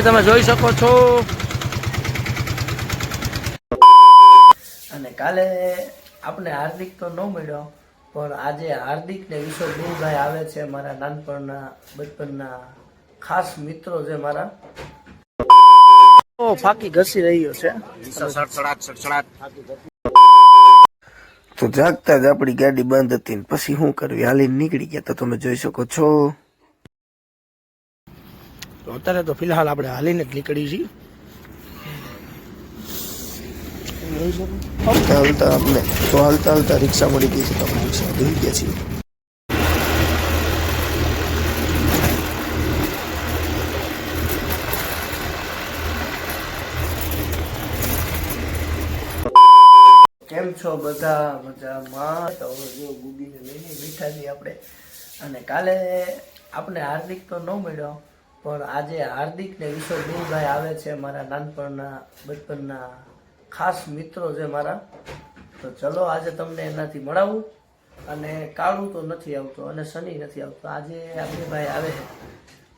તમે જોઈ શકો છો અને કાલે આપણે હાર્દિક તો ન મળ્યો પણ આજે હાર્દિક ને વિશ્વ ગુરુભાઈ આવે છે મારા નાનપણના બચપનના ખાસ મિત્રો છે મારા ફાકી ઘસી રહ્યો છે તો જાગતા જ આપણી ગાડી બંધ હતી ને પછી શું કરવી હાલીને નીકળી ગયા તો તમે જોઈ શકો છો તો અત્યારે તો ફિલહાલ આપણે હાલીને જ નીકળી છીએ હલતા હલતા આપણે તો હલતા હલતા રિક્ષા મળી ગઈ છે તો આપણે રિક્ષા દોઈ ગયા છીએ કેમ છો બધા મજામાં તો જો ગુગીને લઈને મીઠા છીએ આપણે અને કાલે આપણે હાર્દિક તો ન મળ્યો પણ આજે હાર્દિક ને વિશ્વ ગુરુભાઈ આવે છે મારા નાનપણના બચપનના ખાસ મિત્રો છે મારા તો ચલો આજે તમને એનાથી મળાવું અને કાળું તો નથી આવતો અને શનિ નથી આવતો આજે આપણે ભાઈ આવે છે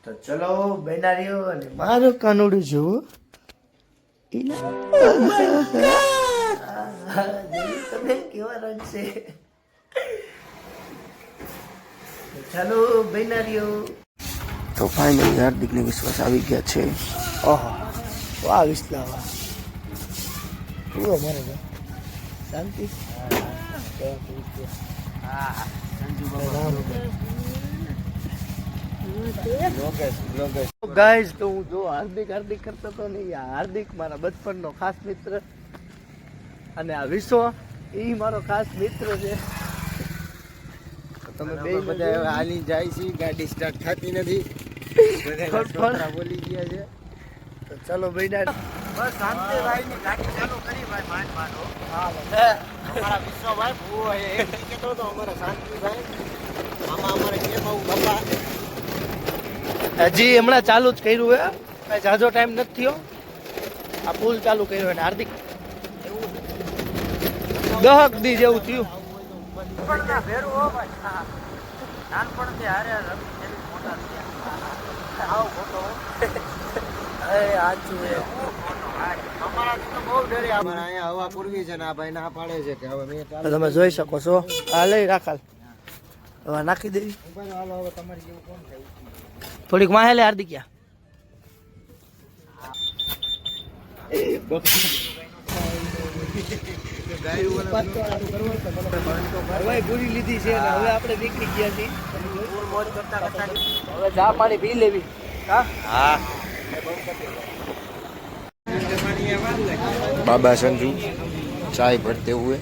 તો ચલો બેનારીઓ અને મારું કાનુડું જોવું તમે કેવા રંગ છે ચાલો બેનારીઓ તો ફાઇનલી હાર્દિક ને વિશ્વાસ આવી ગયા છે ઓહો વાહ વિશ્લાવા પૂરો મારે શાંતિ ગાઈઝ તો હું જો હાર્દિક હાર્દિક કરતો હતો ને હાર્દિક મારા બચપનનો ખાસ મિત્ર અને આ વિશ્વ એ મારો ખાસ મિત્ર છે તમે બે બધા હાલી જાય છે ગાડી સ્ટાર્ટ થતી નથી બોલી ગયા છે તો ચાલો ભાઈ બસ શાંતિભાઈ ની ગાડી ચાલુ કરી ભાઈ માંડ માંડો હા અમારા વિશ્વભાઈ ભૂવો એક કહેતો તો અમારા શાંતિભાઈ મામા અમારે કેમ આવું બાપા હજી હમણાં ચાલુ જ કર્યું હે કઈ જાજો ટાઈમ નથી થયો આ પુલ ચાલુ કર્યો ને હાર્દિક દહક દી જેવું થયું નાનપણથી હારે રમી મોટા થયા આવો ખોટો તમે જોઈ શકો છો આ લઈ રાખલ હવે નાખી દેવી થોડીક માહેલે હાર્દિક પૂરી લીધી છે હવે આપણે નીકળી ગયા છીએ હવે ચા પાણી પી લેવી હા बाबा संजू चाय भरते हुए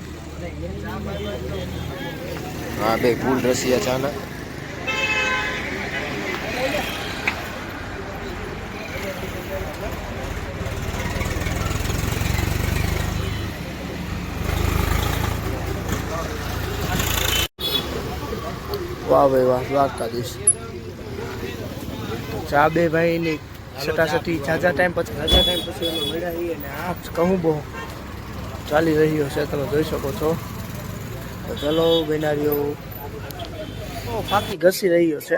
हाँ भाई फूल रसी अचानक वाह भाई वाह દ્વારકાધીશ ચા બે ભાઈ ની સટાસટી ઝાઝા ટાઈમ પછી એનો મેળાવી અને આ કહું બહુ ચાલી રહ્યો છે તમે જોઈ શકો છો તો ચલો બેનારીઓ ફાકી ઘસી રહ્યો છે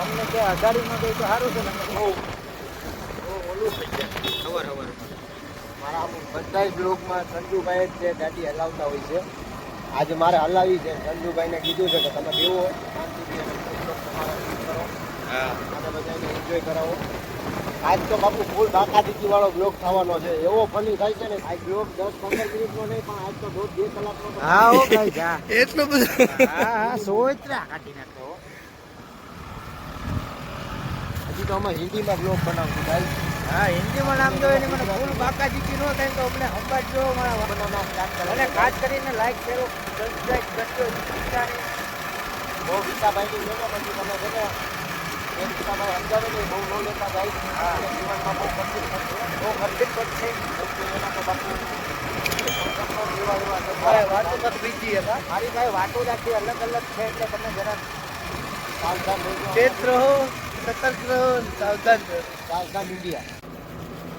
અમને કે ગાડીમાં ગઈ તો સારું છે ને મારા બધા બ્લોગમાં સંજુભાઈ જ ગાડી હલાવતા હોય છે આજે મારે હલાવી છે સંજુભાઈને કીધું છે કે તમે બેવો અને બધાને એન્જોય કરાવો આજ તો બાપુ ફૂલ બાકાદીકી વાળો બ્લોગ થવાનો છે એવો ફની થાય છે ને આ બ્લોગ 10-15 મિનિટનો નહીં પણ આજ તો 2 કલાકનો હા ઓ ભાઈ જા એટલું બધું હા સોયત્રા કાઢી નાખો હજી તો અમે હિન્દીમાં બ્લોગ બનાવશું ભાઈ હા હિન્દીમાં નામ તો એને મને ફૂલ બાકાજીકી ન થાય તો અમને સંભાળજો મારા બનાવવા સ્ટાર્ટ કરે અને ખાસ કરીને લાઈક કરો સબસ્ક્રાઇબ કરજો બહુ વિશાભાઈની જોડો પછી તમે છે ને એ વિશાભાઈ સમજાવે ને બહુ નો લેતા જાય હા જીવનમાં બહુ ખર્ચિત પડશે બહુ ખર્ચિત પડશે એના તો બાપુ વાતો તો બીજી હતા મારી ભાઈ વાતો જ આખી અલગ અલગ છે એટલે તમે જરા સાવધાન રહેજો સતર્ક રહો સાવધાન રહો સાવધાન ઇન્ડિયા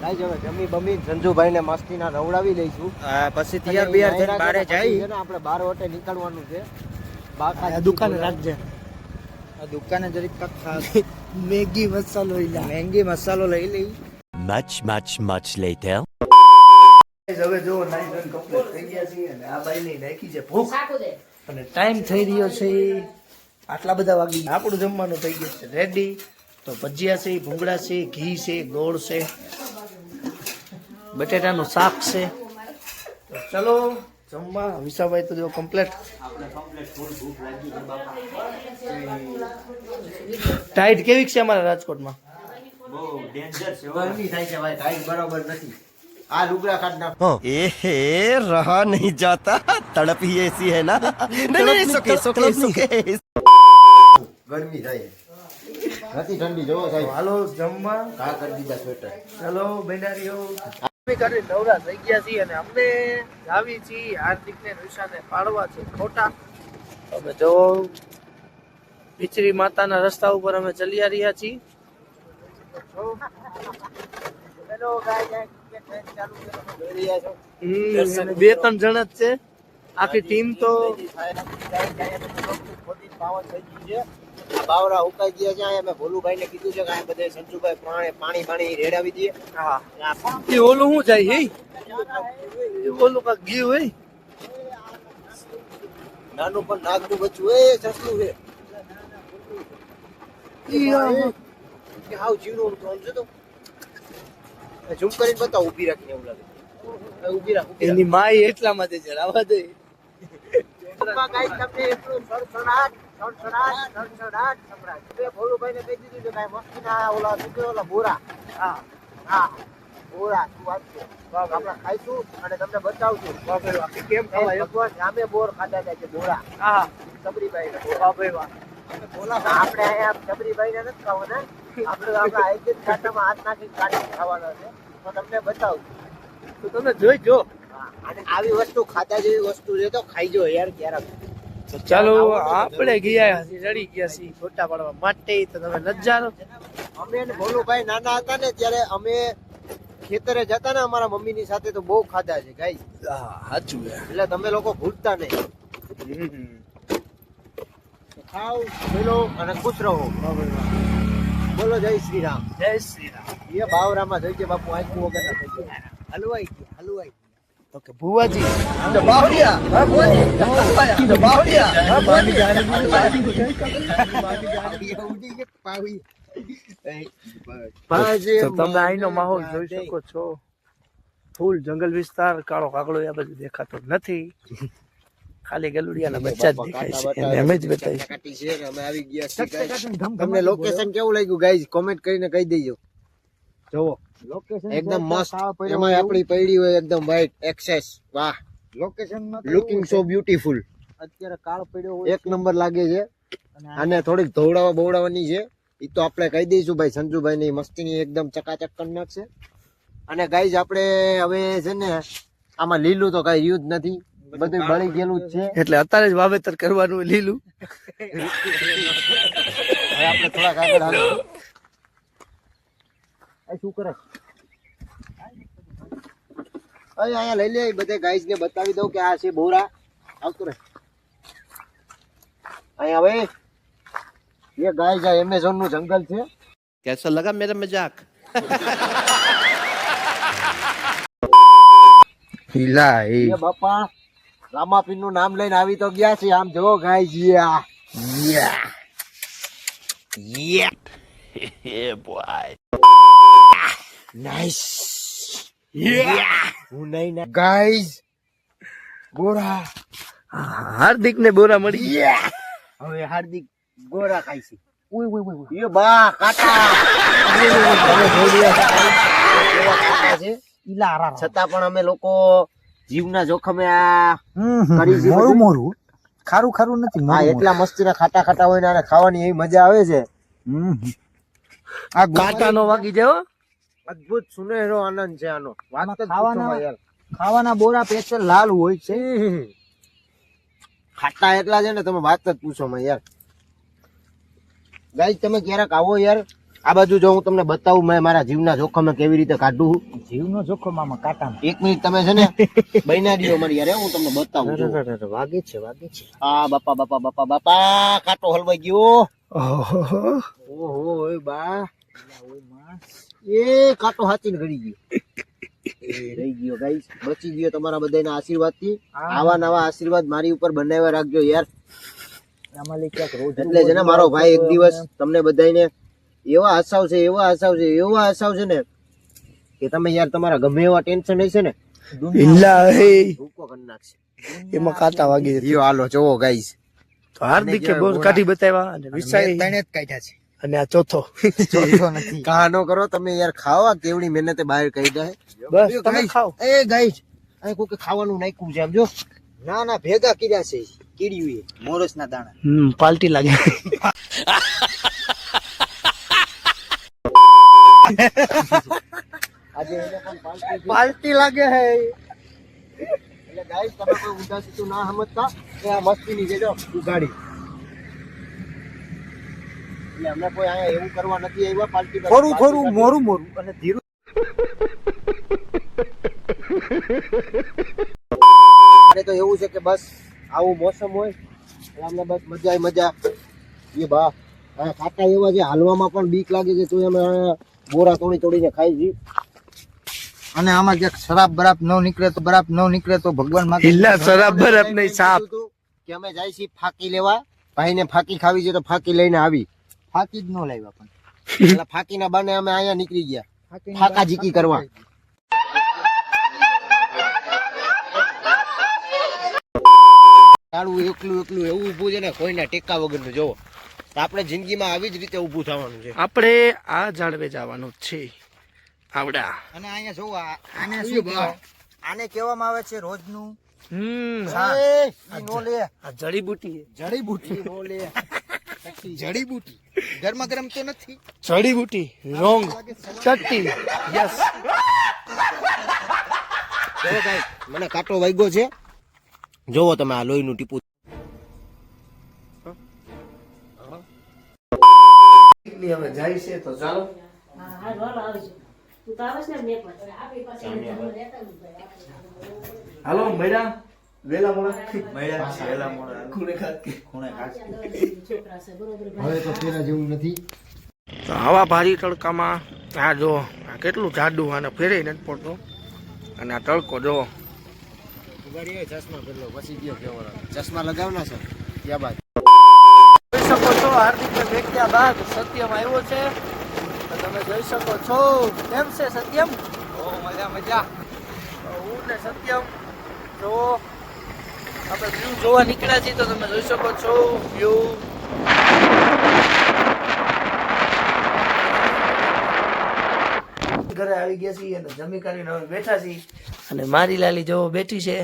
ગાઈસ હવે જમી બમી સંજુભાઈ ને મસ્તી ના રવડાવી લઈશું. પછી તૈયાર બિયાર થઈને બારે જાય. આપણે 12 વાગે નીકળવાનું છે. દુકાને રાખજે. આ દુકાને જરીક ખા મેગી મસાલો મેંગી મસાલો લઈ લઈ. Much later. હવે જો નાઈ ધોઈને કમ્પ્લીટ થઈ ગયા છીએ અને આ બાઈની નાખી છે ભૂખ અને ટાઈમ થઈ રહ્યો છે આટલા બધા વાગી આપણું જમવાનું થઈ ગયું છે રેડી. તો ભજીયા છે, ભૂંગળા છે, ઘી છે, ગોળ છે, બટેટાનું શાક છે. તો ચલો જમવા. વિશાભાઈ તો જો કમ્પ્લીટ ટાઈટ કેવી છે અમારા રાજકોટમાં? ગરમી થાય છે ભાઈ, ટાઈમ બરોબર નથી. આ લુગડા કાઢ નાખ. एहे रहा नहीं जाता तड़प ही ऐसी है ना नहीं सुके ગરમી થાય નથી ઠંડી જોવો સાહેબ. હાલો જમવા. કા કરી દીધા સ્વેટર. ચલો બેનારીઓ નવરા થઈ ગયા છીએ અને અમને આવી છીએ હાર્દિક ને નિશાને પાડવા છે ખોટા. અમે જો પીચરી માતાના રસ્તા ઉપર અમે ચલી રહ્યા છીએ. અને 2-3 જણા જ છે આખી ટીમ. તો બાવરા ઉકાઈ ગયા છે. અહીંયા મેં ભોલુભાઈ ને કીધું છે કે આ બધે સંજુભાઈ પાણી રેડાવી દઈએ. હા એ ઓલું શું જાય એ ઓલું કાંક ગયું હોય નાનું પણ નાગનું બચ્ચું એ સસલું છે. હાવ જીવનું સમજો તો ઝૂમ કરીને બતાવ. ઊભી રાખીને એવું લાગે. ઊભી રાખ. એની માય એટલામાં જ જણાવવા દે. ભોલુભાઈ ને કહી દીધું છે કાંઈ મસ્તીના ઓલા શું કહેવાય ઓલા બોરા. હા હા બોરા શું વાત છે. આપણે ખાઈશું અને તમને બતાવશું કેમ ખવાય. સામે બોર ખાધા જાય છે બોરા. હા સબરીભાઈ બાપરે વાહ. આપણે અહીંયા સબરીભાઈ ને નથી ખાવાના. આપણે આપણા આઈજી ખાતામાં હાથ નાખી કાઢી ખાવાના છે. તો તમને બતાવું. તો તમે જોઈજો. અને આવી વસ્તુ ખાતા જેવી વસ્તુ છે તો ખાઈજો યાર ક્યારેક. ચાલો આપણે ગયા રડી ગયા છીએ ફોટા પાડવા માટે. તો તમે નજારો. અમે ને ભોલુભાઈ નાના હતા ને ત્યારે અમે ખેતરે જતા ને અમારા મમ્મી ની સાથે તો બહુ ખાધા છે ગાઈસ. હા સાચું. એટલે તમે લોકો ભૂલતા નહીં. ખાઓ બોલો અને ખુશ રહો. બોલો જય શ્રી રામ. જય શ્રી રામ. એ બાવરામાં થઈ ગયા બાપુ. આંખું વગર ના થઈ ગયા. હલવાઈ ગયા. તો કે ભુવાજી તો તમે અહીંનો માહોલ જોઈ શકો છો. ફૂલ જંગલ વિસ્તાર. કાળો કાગડો આ બધું દેખાતો નથી. ખાલી ગલુડિયાના બચ્ચા જ દેખાય છે. એને અમે જ બતાવીશું. અમે આવી ગયા છીએ. તમને લોકેશન કેવું લાગ્યું ગાઈઝ કોમેન્ટ કરીને કહી દેજો. જોવો લોકેશન એકદમ મસ્ત. એમાં આપણી પૈડી હોય એકદમ વ્હાઈટ એક્સેસ. વાહ લોકેશન લુકિંગ સો બ્યુટીફુલ. અત્યારે કાળ પડ્યો હોય એક નંબર લાગે છે. અને થોડીક ધોવડાવા બોવડાવાની છે એ તો આપણે કહી દઈશું ભાઈ. સંજુભાઈ ની મસ્તીની એકદમ ચકાચક કરી નાખશે. અને ગાઈઝ આપણે હવે છે ને આમાં લીલું તો કઈ રહ્યું જ નથી. બધું બળી ગયેલું જ છે. એટલે અત્યારે જ વાવેતર કરવાનું લીલું. હવે આપણે થોડાક આગળ હાલીશું. શું કરે અહીંયા લઈ લે. બધે ગાઈઝ ને બતાવી દઉં કે આ છે બોરા. આવતું રહે અહીંયા. હવે ये गाइस આ એમેઝોન નું જંગલ છે. कैसा लगा मेरा मजाक એ બાપા રામાપીર નું નામ લઈને આવી તો ગયા છે. આમ જો ગાઈસ નાઈસ. હું નહીં ના ગાઈસ બોરા. હાર્દિક ને બોરા મળી. હવે હાર્દિક ગોરા ખાય છે. એ બા કાટા છે. છતાં પણ અમે લોકો જીવના જોખમે આ કરી છે. મોરું ખારું નથી. હા એટલા મસ્તીના ખાટા ખાટા હોય ને આને ખાવાની એવી મજા આવે છે. આ કાંટા નો વાગી જાવ. અદ્ભુત સુનેહરો આનંદ છે આનો. ખાવાના બોરા પેચર લાલ હોય છે. ખાટા એટલા છે ને તમે વાત જ પૂછો માં યાર. ગાઈસ તમે ક્યારેક આવો યાર. આ બાજુ જો હું તમને બતાવું મેં મારા જીવના જોખમે કેવી રીતે કાઢું. જીવનો જોખમ આમાં કાંટા. એક મિનિટ તમે છે ને બૈના દીઓ મારી યાર હું તમને બતાવું છું. વાગે છે. આ બાપા કાંટો હલવાઈ ગયો. ઓહો ઓહો ઓય બા એ કાંટો હાચીને ગળી ગયો. એ રહી ગયો ગાઈસ, બચી ગયો તમારા બધાના આશીર્વાદથી. આવા નવા આશીર્વાદ મારી ઉપર બનાવ્યા રાખજો યાર. આમાં લે ક્યાંક રોજ એટલે છે ને મારો ભાઈ એક દિવસ તમને બધાને એવા હસાવશે ને કે તમે યાર તમારા ગમે એવા ટેન્શન હશે ને ઇલ્લા હે ભૂકો કરી નાખશે. એમાં કાંટા વાગી યો હાલો જોવો ગાઈસ. તો હાર્દિકે બહુ કાઢી બતાવ્યા અને વિશાલ તણે જ કાઢ્યા છે. અને આ ચોથો ચોથો નથી. કાનો કરો તમે યાર, ખાવા કેવડી મહેનતે બહાર કાઢ્યા હે. બસ તમે ખાઓ. એ ગાઈસ આ કોકે ખાવાનું નાખ્યું છે આમ જો. ના ભેગા કર્યા છે કીડ્યું એ મોરસ ના દાણા. પાલટી લાગે. આજે એને પણ પાલટી લાગે હે. એટલે ગાઈસ તમે કોઈ ઉદાસી ના સમજતા કે આ મસ્તીની છે જો ઉગાડી. એટલે અમને કોઈ અહીંયા એવું કરવા નથી આવ્યા પાર્ટી થોડું મોરું અને ધીરું. અરે તો એવું છે કે બસ આવું મોસમ હોય એટલે અમને બસ મજા એ બા કાંટા એવા છે હાલવામાં પણ બીક લાગે છે તો અમે બોરા તોડીને ખાઈ છીએ. અને આમાં ક્યાંક શરાબ બરાબ ન નીકળે તો ભગવાન માં ઇલ્લા શરાબ બરફ નહીં સાપ. કે અમે જાય છીએ ફાકી લેવા, ભાઈને ફાકી ખાવી છે તો ફાકી લઈને આવી. ફાકી જ ન લાવ્યા પણ એટલે ફાકીના બાને અમે અહીંયા નીકળી ગયા ફાકા જીકી કરવા. તારું એકલું એવું ઊભું છે ને કોઈના ટેકા વગરનું. જોવો તો આપણે જિંદગીમાં આવી જ રીતે ઊભું થવાનું છે. આપણે આ ઝાડવે જવાનું છે આવડા. અને અહીંયા જોવો આને શું કહેવાય? આને કહેવામાં આવે છે રોજનું ઈ નો લે આ જડીબુટી જડીબુટી. જડીબુટી ગરમા ગરમ તો નથી. જડીબુટી રોંગ ચટ્ટી યસ. જોવો ભાઈ મને કાંટો વાગ્યો છે. જોવો તમે આ લોહીનું ટીપું. હવે જાય છે તો ચાલો. હાલો મેડા વેલા મોડા ખૂણે ખાત હવે તો તેના જેવું નથી. તો આવા ભારી તડકામાં આ જો આ કેટલું જાડું આને ફેરે નથી પડતો. અને આ તડકો જો ચશ્મા બદલો પછી ગયો કેવો ચશ્મા લગાવના છે ત્યાં બાદ જોઈ શકો છો હાર્દિકને ભેટ્યા બાદ સત્યમ આવ્યો છે. તો તમે જોઈ શકો છો કેમ છે સત્યમ? મજા. હું ને સત્યમ જો આપણે વ્યૂ જોવા નીકળ્યા છીએ તો તમે જોઈ શકો છો વ્યૂ. ઘરે આવી ગયા છીએ અને જમી કરીને હવે બેઠા છીએ અને મારી લાલી જો બેઠી છે.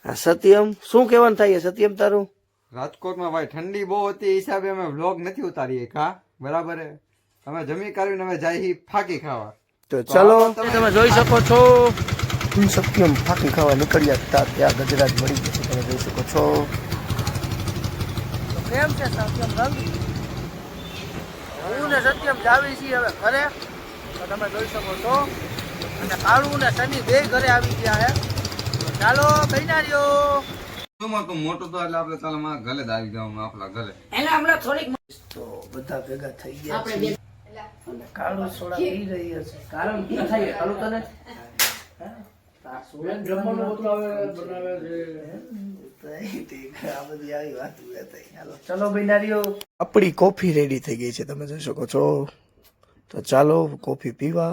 આ સત્યમ શું કહેવાનું થાય છે સત્યમ તારું? રાજકોટમાં ભાઈ ઠંડી બહુ હતી હિસાબે અમે વ્લોગ નથી ઉતારીએ કા બરાબર હે. અમે જમી કરીને અમે જાય ફાકી ખાવા. તો ચલો તમે જોઈ શકો છો સત્યમ ફાકી ખાવા નીકળ્યા હતા ત્યાં ગજરાજ મળી ગયું છે. તમે જોઈ શકો છો તો કેમ છે સત્યમ રંગ? હું ને સત્યમ જાવી છીએ હવે ઘરે. તો તમે જોઈ શકો છો અને કાળુ ને શનિ બે ઘરે આવી ગયા હે. તો ચાલો બૈનારીઓ. તું મોટું તો એટલે આપણે ચાલો મારા ઘરે જ આવી જાવ આપણા ઘરે. તો બધા ભેગા થઈ ગયા છે અને કાળુ સોડા પી રહી હશે. કારણ કે થાય કાળુ તને આ બધી આવી વાતો હાલો ચલો બૈનારીઓ. આપણી કોફી રેડી થઈ ગઈ છે તમે જોઈ શકો છો. તો ચાલો કોફી પીવા.